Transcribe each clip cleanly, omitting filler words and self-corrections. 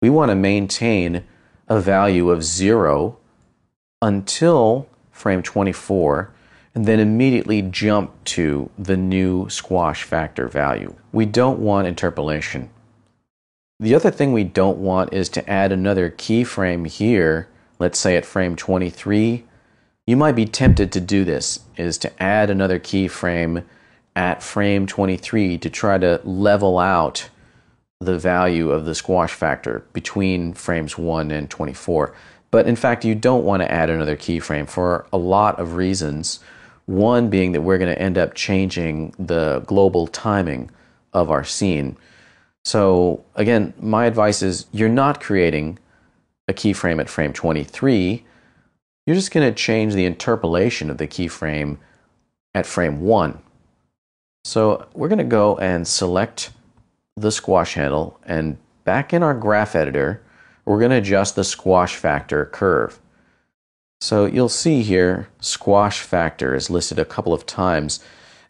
we want to maintain a value of 0 until frame 24, and then immediately jump to the new squash factor value. We don't want interpolation. The other thing we don't want is to add another keyframe here, let's say at frame 23. You might be tempted to do this, is to add another keyframe at frame 23 to try to level out the value of the squash factor between frames 1 and 24. But in fact, you don't want to add another keyframe for a lot of reasons. One being that we're going to end up changing the global timing of our scene. So again, my advice is you're not creating a keyframe at frame 23. You're just going to change the interpolation of the keyframe at frame 1. So we're going to go and select the squash handle, and back in our graph editor, we're going to adjust the squash factor curve. So you'll see here, squash factor is listed a couple of times.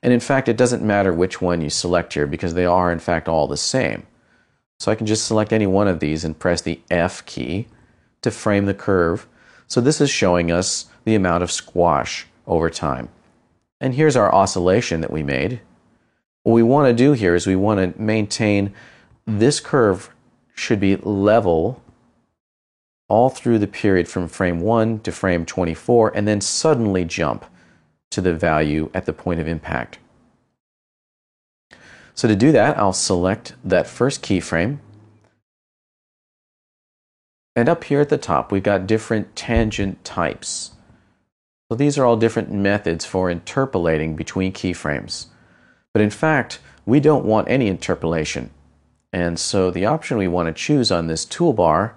And in fact, it doesn't matter which one you select here because they are in fact all the same. So I can just select any one of these and press the F key to frame the curve. So this is showing us the amount of squash over time. And here's our oscillation that we made. What we want to do here is we want to maintain this curve should be level all through the period from frame 1 to frame 24, and then suddenly jump to the value at the point of impact. So to do that, I'll select that first keyframe. And up here at the top, we've got different tangent types. So these are all different methods for interpolating between keyframes. But in fact, we don't want any interpolation. And so the option we want to choose on this toolbar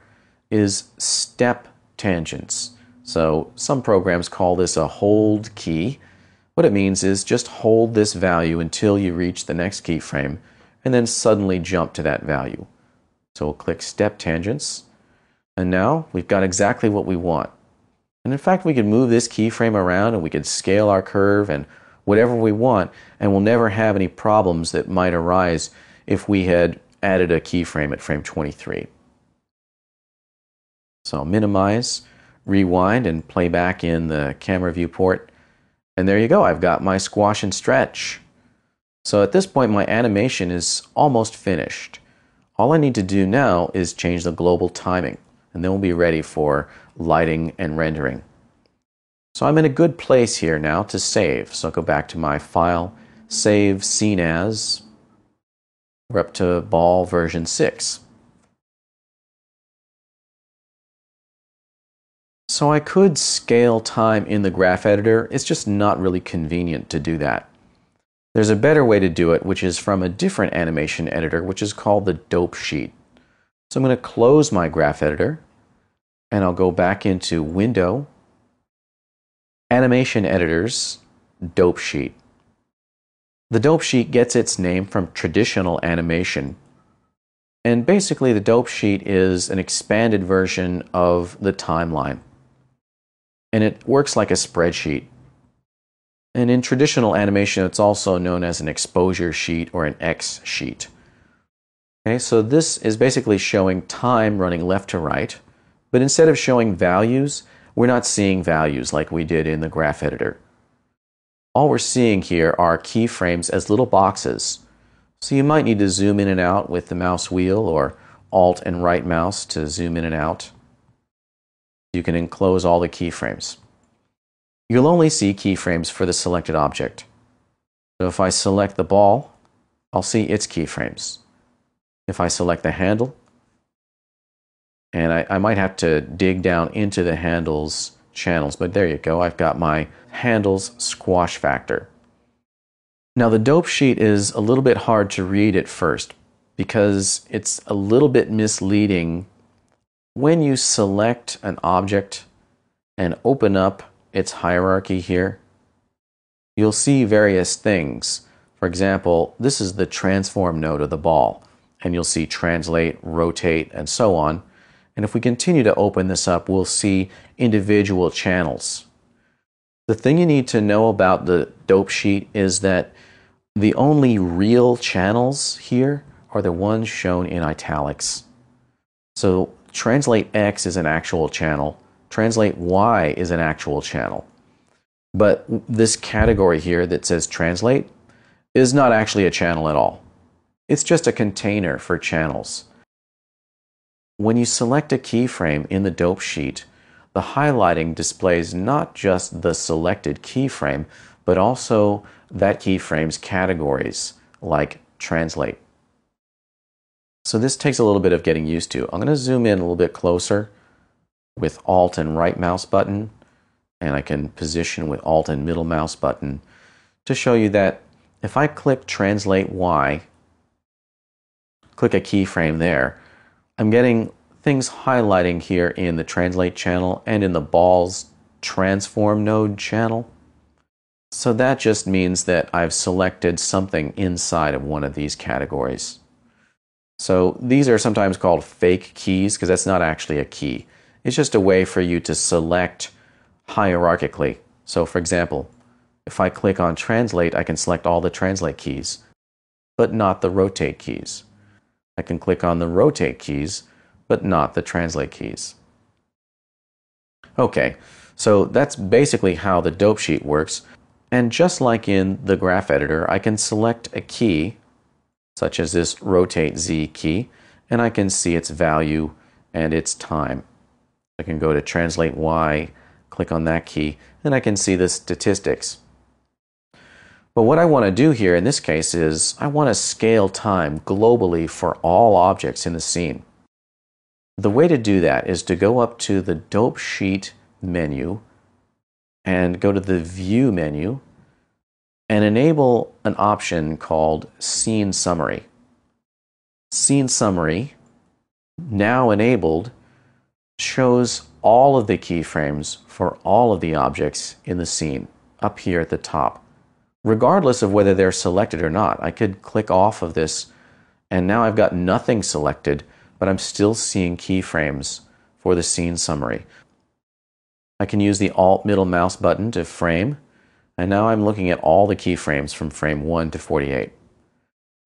is step tangents. So some programs call this a hold key. What it means is just hold this value until you reach the next keyframe and then suddenly jump to that value. So we'll click step tangents, and now we've got exactly what we want. And in fact, we can move this keyframe around and we can scale our curve and whatever we want, and we'll never have any problems that might arise if we had added a keyframe at frame 23. So I'll minimize, rewind, and play back in the camera viewport. And there you go, I've got my squash and stretch. So at this point, my animation is almost finished. All I need to do now is change the global timing, and then we'll be ready for lighting and rendering. So I'm in a good place here now to save. So I'll go back to my file, save scene as. We're up to ball version 6. So I could scale time in the graph editor. It's just not really convenient to do that. There's a better way to do it, which is from a different animation editor, which is called the dope sheet. So I'm going to close my graph editor, and I'll go back into Window, Animation Editors, Dope Sheet. The dope sheet gets its name from traditional animation. And basically, the dope sheet is an expanded version of the timeline. And it works like a spreadsheet. And in traditional animation, it's also known as an exposure sheet or an X sheet. Okay, so this is basically showing time running left to right, but instead of showing values, we're not seeing values like we did in the graph editor. All we're seeing here are keyframes as little boxes. So you might need to zoom in and out with the mouse wheel or Alt and right mouse to zoom in and out. You can enclose all the keyframes. You'll only see keyframes for the selected object. So if I select the ball, I'll see its keyframes. If I select the handle, and I might have to dig down into the handle's channels, but there you go, I've got my handle's squash factor. Now the dope sheet is a little bit hard to read at first because it's a little bit misleading. When you select an object and open up its hierarchy here, you'll see various things. For example, this is the transform node of the ball, and you'll see translate, rotate, and so on. And if we continue to open this up, we'll see individual channels. The thing you need to know about the dope sheet is that the only real channels here are the ones shown in italics. So translate X is an actual channel, translate Y is an actual channel. But this category here that says translate is not actually a channel at all. It's just a container for channels. When you select a keyframe in the dope sheet, the highlighting displays not just the selected keyframe, but also that keyframe's categories, like translate. So this takes a little bit of getting used to. I'm going to zoom in a little bit closer with Alt and right mouse button, and I can position with Alt and middle mouse button to show you that if I click Translate Y, click a keyframe there, I'm getting things highlighting here in the Translate channel and in the Balls Transform Node channel. So that just means that I've selected something inside of one of these categories. So these are sometimes called fake keys because that's not actually a key. It's just a way for you to select hierarchically. So for example, if I click on Translate, I can select all the Translate keys, but not the Rotate keys. I can click on the Rotate keys, but not the Translate keys. Okay, so that's basically how the dope sheet works. And just like in the graph editor, I can select a key, such as this Rotate Z key, and I can see its value and its time. I can go to Translate Y, click on that key, and I can see the statistics. But what I want to do here in this case is I want to scale time globally for all objects in the scene. The way to do that is to go up to the Dope Sheet menu and go to the View menu and enable an option called Scene Summary. Scene Summary, now enabled, shows all of the keyframes for all of the objects in the scene up here at the top. Regardless of whether they're selected or not, I could click off of this and now I've got nothing selected, but I'm still seeing keyframes for the scene summary. I can use the Alt middle mouse button to frame, and now I'm looking at all the keyframes from frame 1 to 48.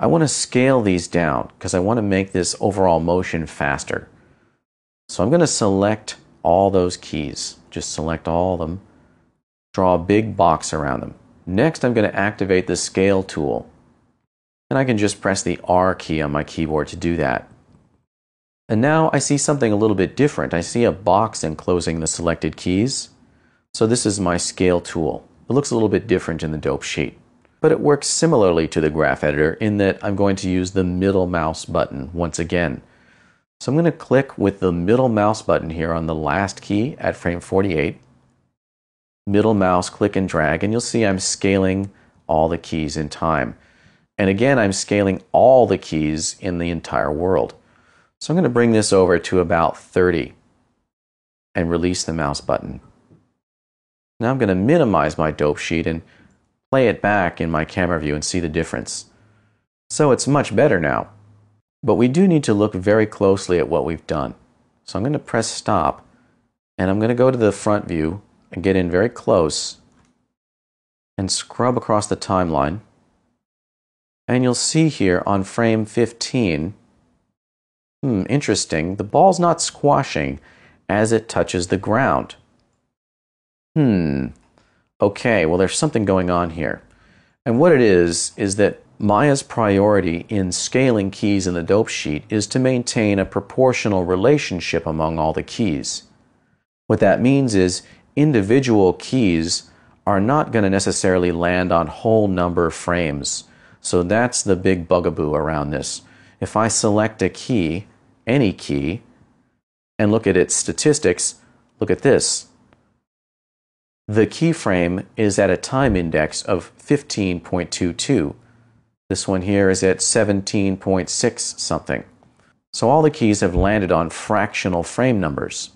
I want to scale these down because I want to make this overall motion faster. So I'm going to select all those keys. Just select all of them. Draw a big box around them. Next, I'm going to activate the Scale tool. And I can just press the R key on my keyboard to do that. And now I see something a little bit different. I see a box enclosing the selected keys. So this is my Scale tool. It looks a little bit different in the dope sheet. But it works similarly to the graph editor in that I'm going to use the middle mouse button once again. So I'm going to click with the middle mouse button here on the last key at frame 48. Middle mouse, click and drag, and you'll see I'm scaling all the keys in time. And again, I'm scaling all the keys in the entire world. So I'm going to bring this over to about 30 and release the mouse button. Now I'm going to minimize my dope sheet and play it back in my camera view and see the difference. So it's much better now. But we do need to look very closely at what we've done. So I'm going to press stop and I'm going to go to the front view and get in very close and scrub across the timeline. And you'll see here on frame 15, interesting, the ball's not squashing as it touches the ground. Okay, well there's something going on here. And what it is that Maya's priority in scaling keys in the dope sheet is to maintain a proportional relationship among all the keys. What that means is individual keys are not going to necessarily land on whole number frames. So that's the big bugaboo around this. If I select a key, any key, and look at its statistics, look at this. The keyframe is at a time index of 15.22. This one here is at 17.6 something. So all the keys have landed on fractional frame numbers.